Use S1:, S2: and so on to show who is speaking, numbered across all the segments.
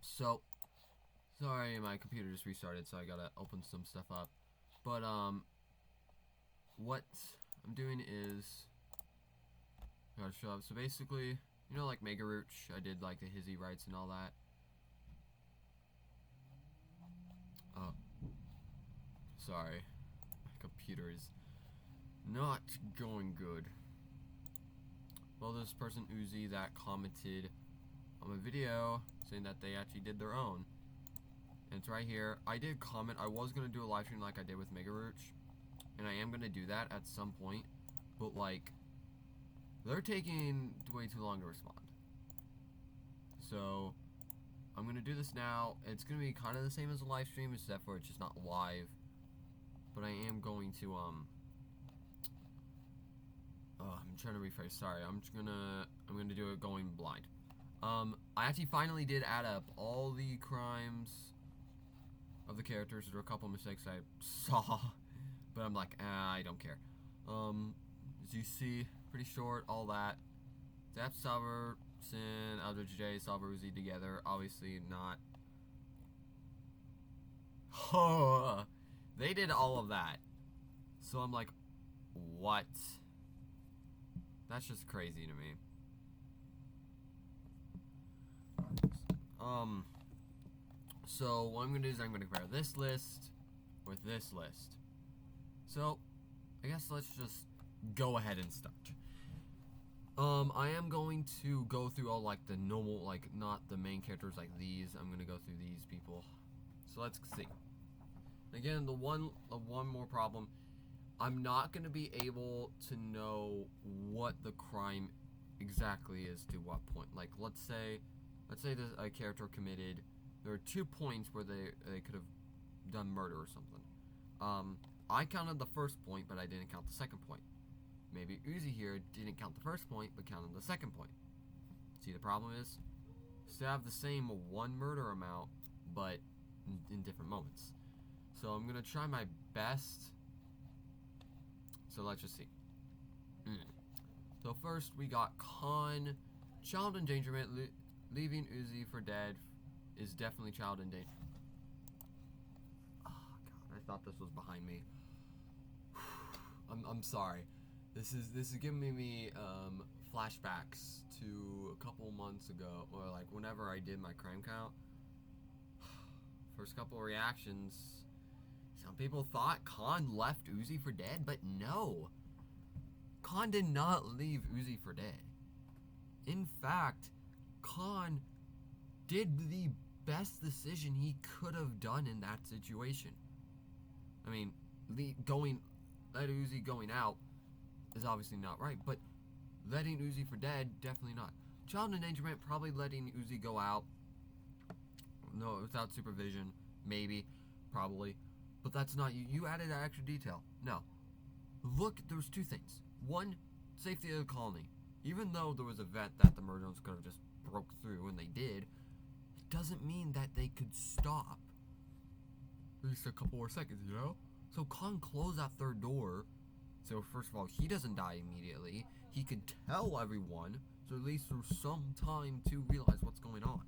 S1: So, sorry, my computer just restarted, so I gotta open some stuff up. But, what I'm doing is, I gotta show up. So basically, you know, like Mega Rooch, I did like the Hizzy rights and all that. Oh, sorry, my computer is not going good. Well, this person Uzi that commented on my video saying that they actually did their own. And it's right here. I did comment. I was going to do a live stream like I did with Mega Rooch. And I am going to do that at some point. But, like, they're taking way too long to respond. So, I'm going to do this now. It's going to be kind of the same as a live stream, except for it's just not live. But I am going to, I'm trying to rephrase. Sorry, I'm gonna do it going blind. I actually finally did add up all the crimes of the characters. There were a couple mistakes I saw, but I'm like, I don't care. As you see, pretty short, all that. Zap, Salver, Sin, Eldridge J, Salver, Uzi together. Obviously not. They did all of that. So I'm like, what? That's just crazy to me. So what I'm gonna do is I'm gonna compare this list with this list. So I guess let's just go ahead and start. I am going to go through all like the normal, like not the main characters like these. I'm gonna go through these people. So let's see. Again, the one more problem. I'm not gonna be able to know what the crime exactly is to what point. Like let's say this a character committed. There are 2 points where they could have done murder or something. I counted the first point, but I didn't count the second point. Maybe Uzi here didn't count the first point, but counted the second point. See, the problem is, still have the same 1 murder amount, but in different moments. So I'm gonna try my best. So let's just see. So first we got Khan, child endangerment, leaving Uzi for dead is definitely child endangerment. Oh god, I thought this was behind me. I'm sorry. This is giving me flashbacks to a couple months ago, or like whenever I did my crime count. First couple reactions. Some people thought Khan left Uzi for dead, but no. Khan did not leave Uzi for dead. In fact, Khan did the best decision he could have done in that situation. I mean, let Uzi going out is obviously not right, but letting Uzi for dead, definitely not. Child endangerment, probably letting Uzi go out. No, without supervision, maybe, probably. But that's not you. You added that extra detail. No. Look, there's 2 things. One, safety of the colony. Even though there was a vent that the murderers could have just broke through, and they did, it doesn't mean that they could stop. At least a couple more seconds, you know? So Khan closed that 3rd door. So first of all, he doesn't die immediately. He could tell everyone, so at least there's some time to realize what's going on.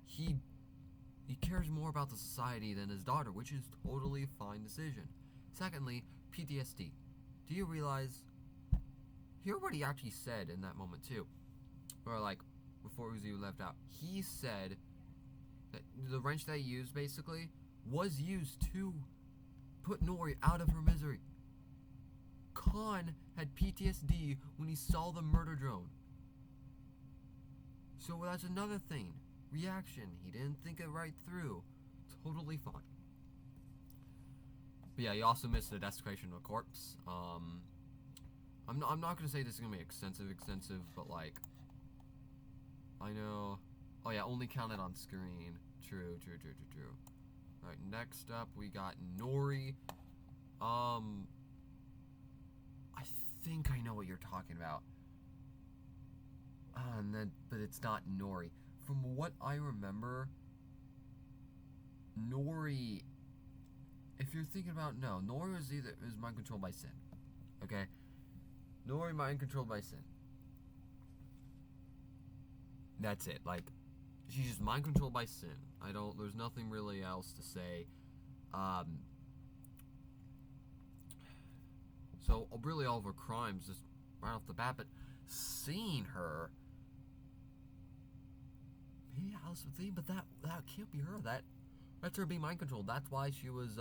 S1: He cares more about the society than his daughter, which is totally a fine decision. Secondly, PTSD. Do you realize, hear what he actually said in that moment too, or like, before Uzi left out, he said that the wrench that he used basically was used to put Nori out of her misery. Khan had PTSD when he saw the murder drone. So that's another thing. Reaction. He didn't think it right through. Totally fine. But yeah, he also missed the desecration of a corpse. I'm not gonna say this is gonna be extensive, but like, I know. Oh yeah, only counted on screen. True. Alright, next up we got Nori. I think I know what you're talking about. But it's not Nori. From what I remember, Nori, if you're thinking about, no, Nori is mind controlled by Sin. Okay? Nori mind controlled by Sin. That's it. Like, she's just mind controlled by sin. There's nothing really else to say. So really all of her crimes just right off the bat, but seeing her, maybe Alice would think, but that can't be her. That's her being mind controlled. That's why she was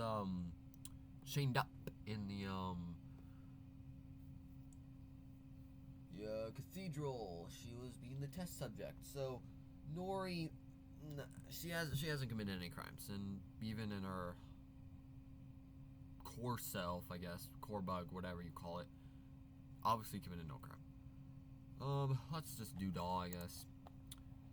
S1: chained up in the cathedral. She was being the test subject. So Nori, she hasn't committed any crimes, and even in her core self, I guess, core bug, whatever you call it, obviously committed no crime. Let's just do doll, I guess.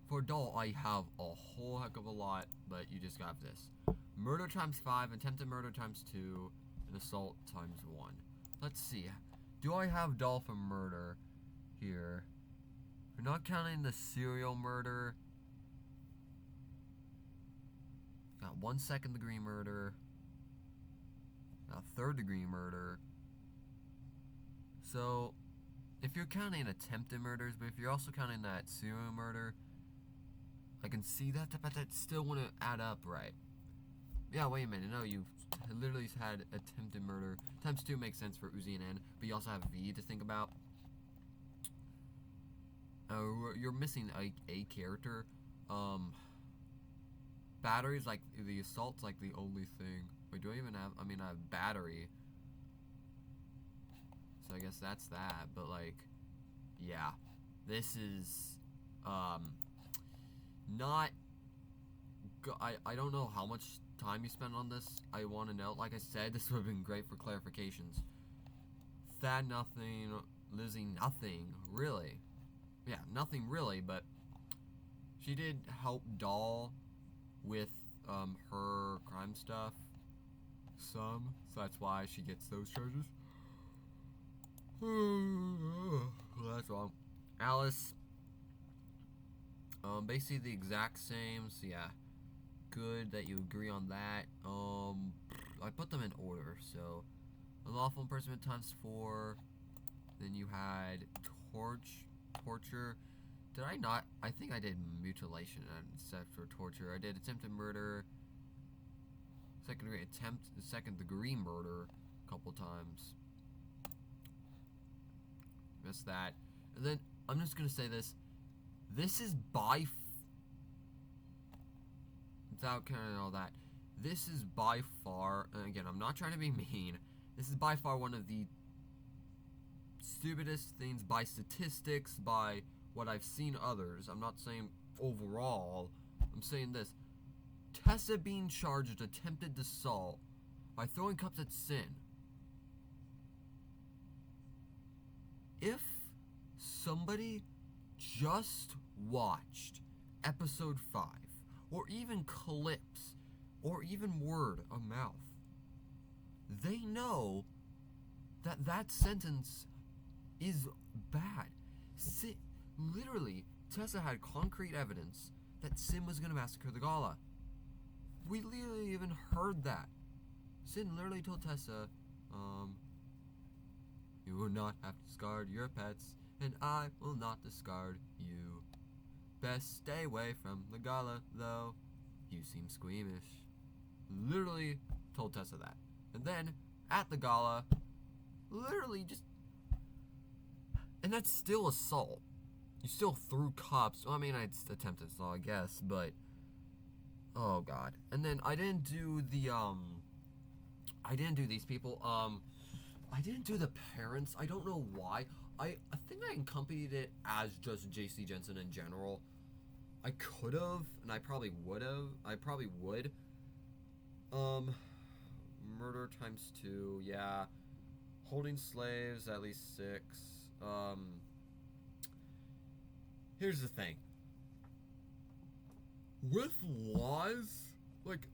S1: For doll, I have a whole heck of a lot, but you just got this. Murder times 5, attempted murder times 2, and assault times 1. Let's see. Do I have doll for murder here? We're not counting the serial murder. Got 1 second degree murder. Got 3rd degree murder. So, if you're counting attempted murders, but if you're also counting that serial murder, I can see that, but that still wouldn't add up right. Yeah, wait a minute. No, you've literally had attempted murder. Times 2 makes sense for Uzi and N, but you also have V to think about. You're missing a character. Battery's like, the assault's like the only thing. Wait, do I even have, I have battery. So I guess that's that, but like, yeah. This is, not, I don't know how much time you spent on this. I want to know, like I said, this would have been great for clarifications. Thad nothing, Lizzie nothing, really. Yeah, nothing really, but she did help Doll with, her crime stuff. So that's why she gets those charges. Well, that's wrong. Alice, basically the exact same, so yeah, good that you agree on that. I put them in order, so unlawful imprisonment times 4, then you had torture. Did I not? I think I did mutilation except for torture. I did attempted murder, second degree murder a couple times. Missed that. And then I'm just gonna say this. This is without counting all that, this is by far, and again, I'm not trying to be mean, this is by far one of the stupidest things by statistics, by what I've seen others. I'm not saying overall, I'm saying this. Tessa being charged with attempted assault by throwing cups at Sin. If somebody just watched episode 5, or even clips, or even word of mouth, they know that that sentence is bad. Literally, Tessa had concrete evidence that Sin was going to massacre the Gala. We literally even heard that. Sin literally told Tessa, you will not have to discard your pets, and I will not discard you. Best stay away from the Gala, though. You seem squeamish. Literally told Tessa that. And then, at the Gala, literally just... And that's still assault. You still threw cups. Well, it's attempted assault, I guess, but... Oh, God. And then, I didn't do the, I didn't do these people, I didn't do the parents. I don't know why. I think I accompanied it as just J.C. Jensen in general. I could have, and I probably would have. I probably would. Murder times 2, yeah. Holding slaves, at least 6. Here's the thing. With laws, like,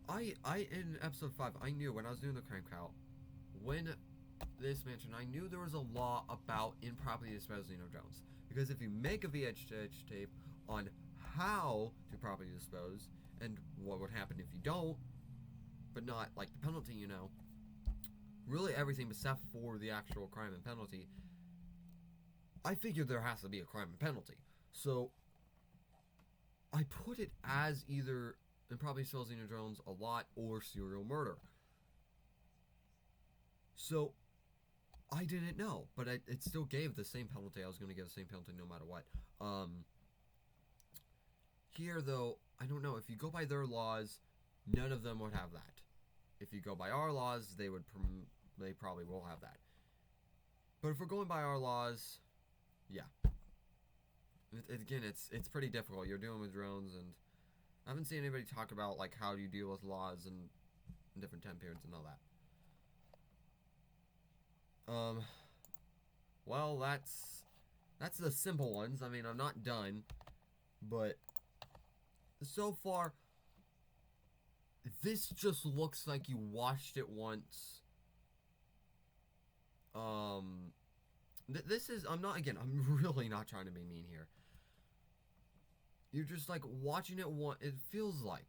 S1: I in episode 5, I knew when I was doing the crime count, when this mentioned, I knew there was a law about improperly disposing of drones. Because if you make a VHS tape on how to properly dispose, and what would happen if you don't, but not, like, the penalty, really everything except for the actual crime and penalty, I figured there has to be a crime and penalty. So, I put it as either improperly exposing your drones a lot or serial murder. So I didn't know, but it still gave the same penalty. I was going to give the same penalty no matter what. Here, though, I don't know. If you go by their laws, none of them would have that. If you go by our laws, they probably will have that. But if we're going by our laws, yeah. Again, it's pretty difficult. You're dealing with drones, and I haven't seen anybody talk about like how do you deal with laws and different time periods and all that. Well, that's the simple ones. I mean, I'm not done, but so far, this just looks like you watched it once. This is, I'm really not trying to be mean here. You're just like watching it once. It feels like,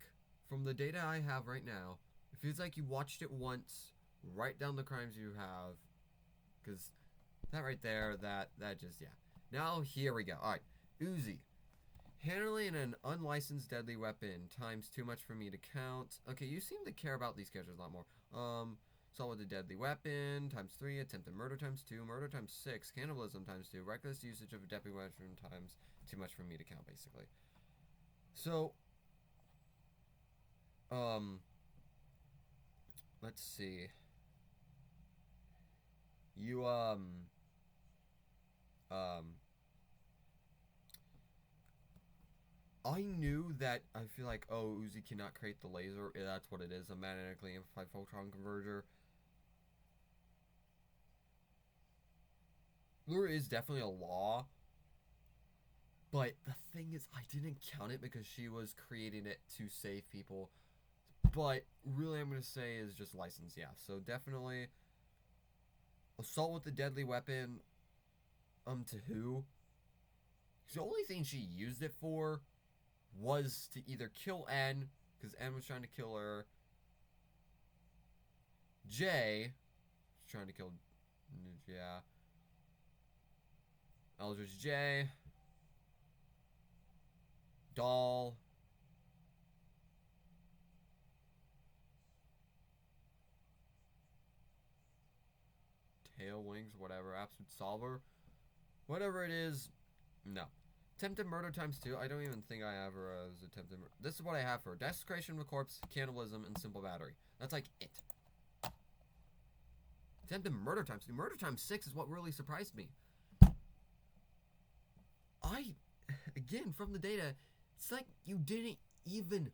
S1: from the data I have right now, it feels like you watched it once, write down the crimes you have, because that right there, that just, yeah. Now, here we go. Alright, Uzi. Handling an unlicensed deadly weapon, times too much for me to count. Okay, you seem to care about these characters a lot more. Assault with a deadly weapon, times 3, attempted murder times 2, murder times 6, cannibalism times 2, reckless usage of a deadly weapon times too much for me to count, basically. So, let's see. You, I knew that, I feel like, oh, Uzi cannot create the laser. That's what it is, a magnetically amplified photon converter. There is definitely a law, but the thing is, I didn't count it because she was creating it to save people. But really, I'm gonna say is just license, yeah. So definitely, assault with a deadly weapon. To who? The only thing she used it for was to either kill N, because N was trying to kill her. J, trying to kill, yeah. Eldridge J. Doll. Tail Wings, whatever. Absolute Solver. Whatever it is, no. Attempted murder times 2. I don't even think I have her as attempted murder. This is what I have for her. Desecration of a corpse, cannibalism, and simple battery. That's like it. Attempted murder times 2. Murder times 6 is what really surprised me. Again, from the data, it's like you didn't even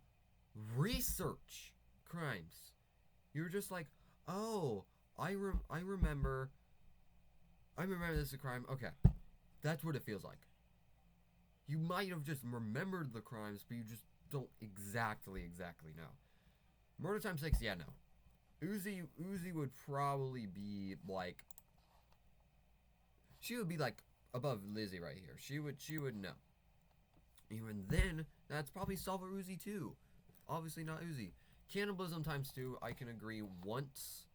S1: research crimes. You were just like, oh, I remember this is a crime. Okay, that's what it feels like. You might have just remembered the crimes, but you just don't exactly know. Murder times 6, yeah, no. Uzi would probably be like, she would be like above Lizzie right here. She would know. Even then, that's probably Solver Uzi too. Obviously not Uzi. Cannibalism times 2, I can agree once.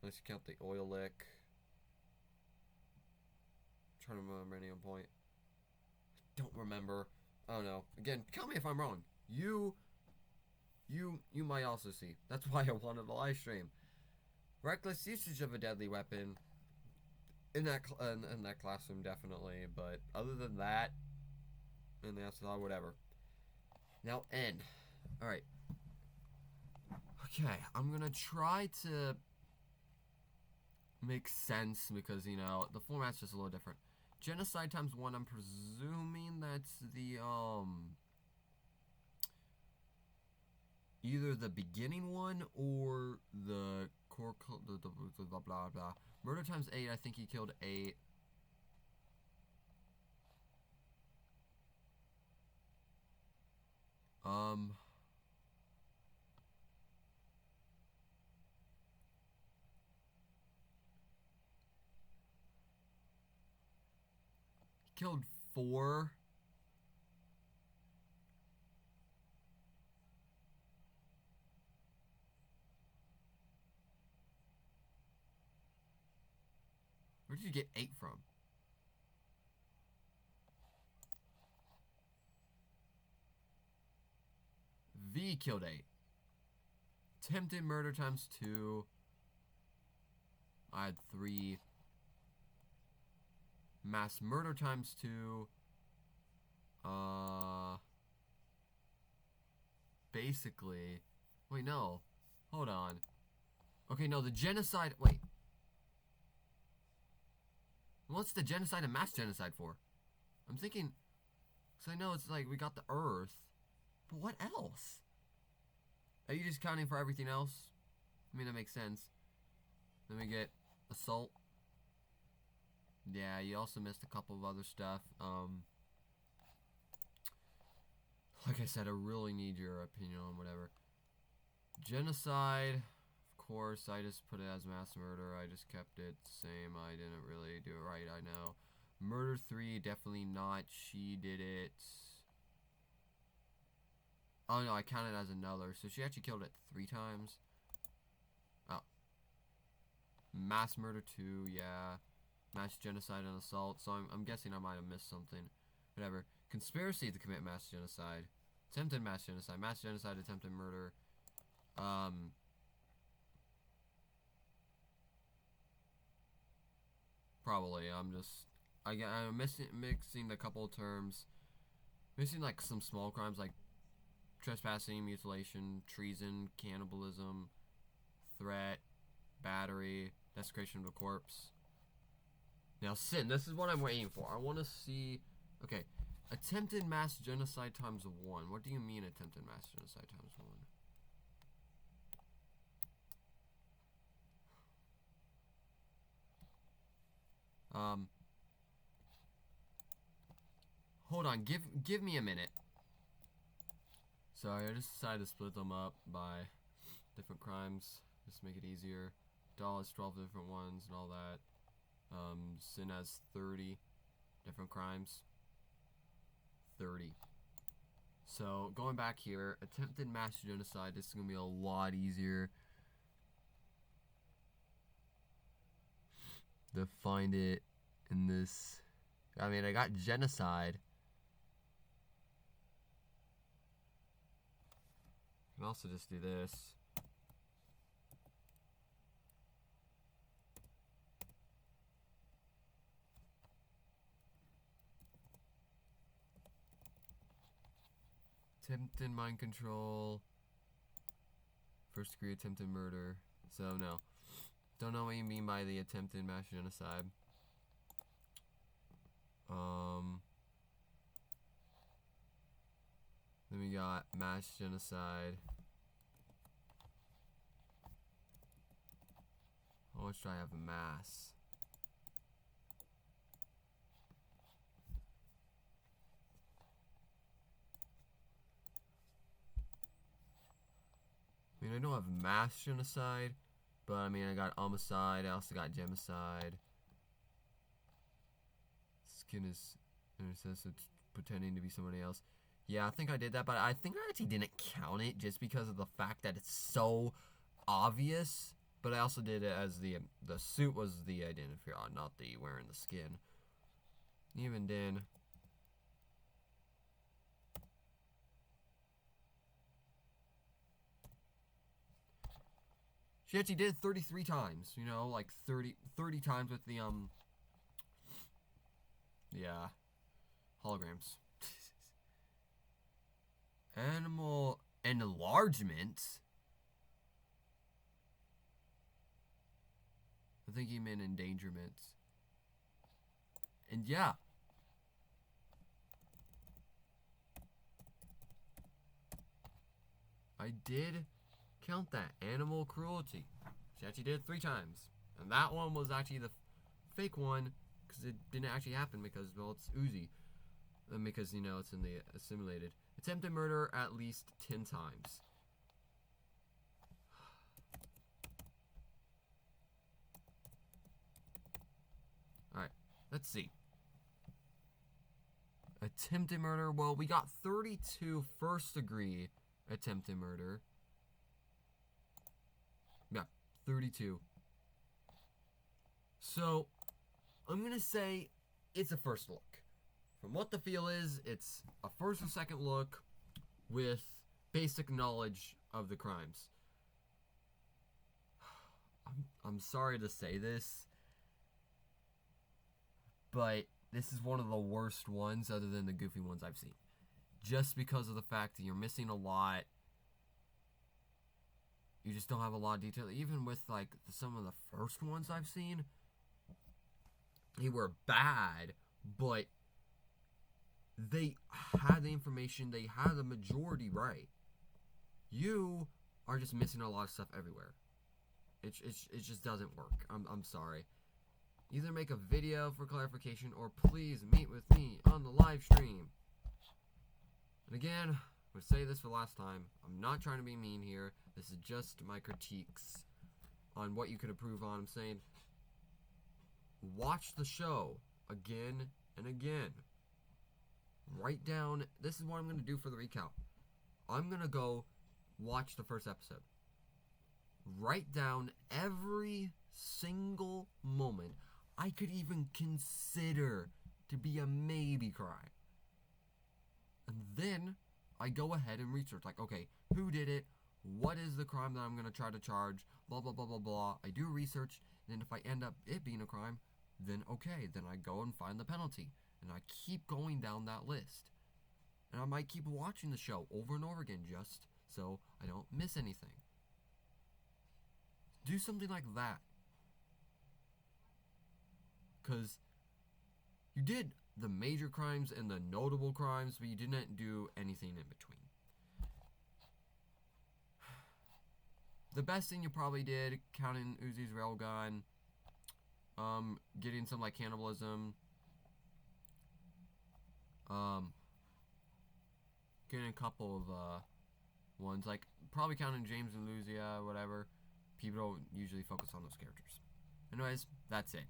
S1: Let's count the oil lick. I'm trying to remember any point. Don't remember. I don't know. Again, tell me if I'm wrong. You might also see. That's why I wanted the live stream. Reckless usage of a deadly weapon. In that classroom, definitely. But other than that, and that's all, whatever. Now, N. Alright. Okay, I'm gonna try to make sense because, you know, the format's just a little different. Genocide times 1, I'm presuming that's the, either the beginning one or the core, the blah, blah, blah. Murder times 8, I think he killed 8. He killed 4. Where did you get 8 from? V kill date. Attempted murder times 2. I had 3. Mass murder times 2. Basically. Wait, no. Hold on. Okay, no, the genocide. Wait. What's the genocide and mass genocide for? I'm thinking. Because I know it's like we got the Earth. But what else? Are you just counting for everything else? I mean, that makes sense. Then we get assault. Yeah, you also missed a couple of other stuff. Like I said, I really need your opinion on whatever. Genocide, of course, I just put it as mass murder. I just kept it the same. I didn't really do it right, I know. Murder 3, definitely not. She did it. Oh no, I counted as another. So she actually killed it 3 times. Oh. Mass murder 2, yeah. Mass genocide and assault. So I'm guessing I might have missed something. Whatever. Conspiracy to commit mass genocide. Attempted mass genocide. Mass genocide, attempted murder. Probably. I'm mixing a couple of terms. Missing like some small crimes like trespassing, mutilation, treason, cannibalism, threat, battery, desecration of the corpse. Now, sin. This is what I'm waiting for. I want to see. Okay. Attempted mass genocide times 1. What do you mean attempted mass genocide times 1? Hold on. Give me a minute. Sorry, I just decided to split them up by different crimes. Just to make it easier. Doll has 12 different ones and all that. Sin has 30 different crimes. 30. So, going back here, attempted mass genocide, this is going to be a lot easier to find it in this. I mean, I got genocide. I can also just do this. Attempted mind control. First degree attempted murder. So, no. Don't know what you mean by the attempted mass genocide. Then we got mass genocide. How much do I have mass? I mean, I don't have mass genocide, but I mean, I got homicide. I also got genocide. Skin is, in a sense, it's pretending to be somebody else. Yeah, I think I did that, but I think I actually didn't count it just because of the fact that it's so obvious. But I also did it as the suit was the identifier, not the wearing the skin. Even then. She actually did it 33 times, you know, like 30 times with the, yeah, holograms. Animal enlargement? I think he meant endangerment. And yeah. I did count that. Animal cruelty. She actually did it 3 times. And that one was actually the fake one, because it didn't actually happen because, well, it's Uzi. And because, you know, it's in the simulated. Attempted murder at least 10 times. Alright, let's see. Attempted murder, well, we got 32 first degree attempted murder. Yeah, 32. So, I'm gonna say it's a first look. From what the feel is, it's a first or second look with basic knowledge of the crimes. I'm sorry to say this, but this is one of the worst ones other than the goofy ones I've seen. Just because of the fact that you're missing a lot. You just don't have a lot of detail. Even with, like, some of the first ones I've seen, they were bad, but they had the information, they had the majority right. You are just missing a lot of stuff everywhere. It just doesn't work. I'm sorry. Either make a video for clarification, or please meet with me on the live stream. And again, I'm going to say this for the last time. I'm not trying to be mean here. This is just my critiques on what you could improve on. I'm saying, watch the show again and again. Write down, this is what I'm going to do for the recount. I'm going to go watch the first episode. Write down every single moment I could even consider to be a maybe crime. And then I go ahead and research, like, okay, who did it? What is the crime that I'm going to try to charge? Blah, blah, blah, blah, blah. I do research, and then if I end up it being a crime, then okay, then I go and find the penalty. And I keep going down that list. And I might keep watching the show over and over again just so I don't miss anything. Do something like that. Because you did the major crimes and the notable crimes, but you didn't do anything in between. The best thing you probably did, counting Uzi's railgun, getting some, like, cannibalism, getting a couple of, ones, like, probably counting James and Luzia, whatever. People don't usually focus on those characters. Anyways, that's it.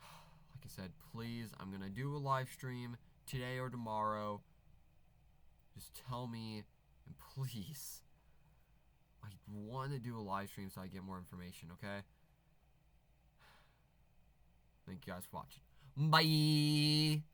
S1: Like I said, please, I'm gonna do a live stream today or tomorrow. Just tell me, and please, I want to do a live stream so I get more information, okay? Thank you guys for watching. Bye!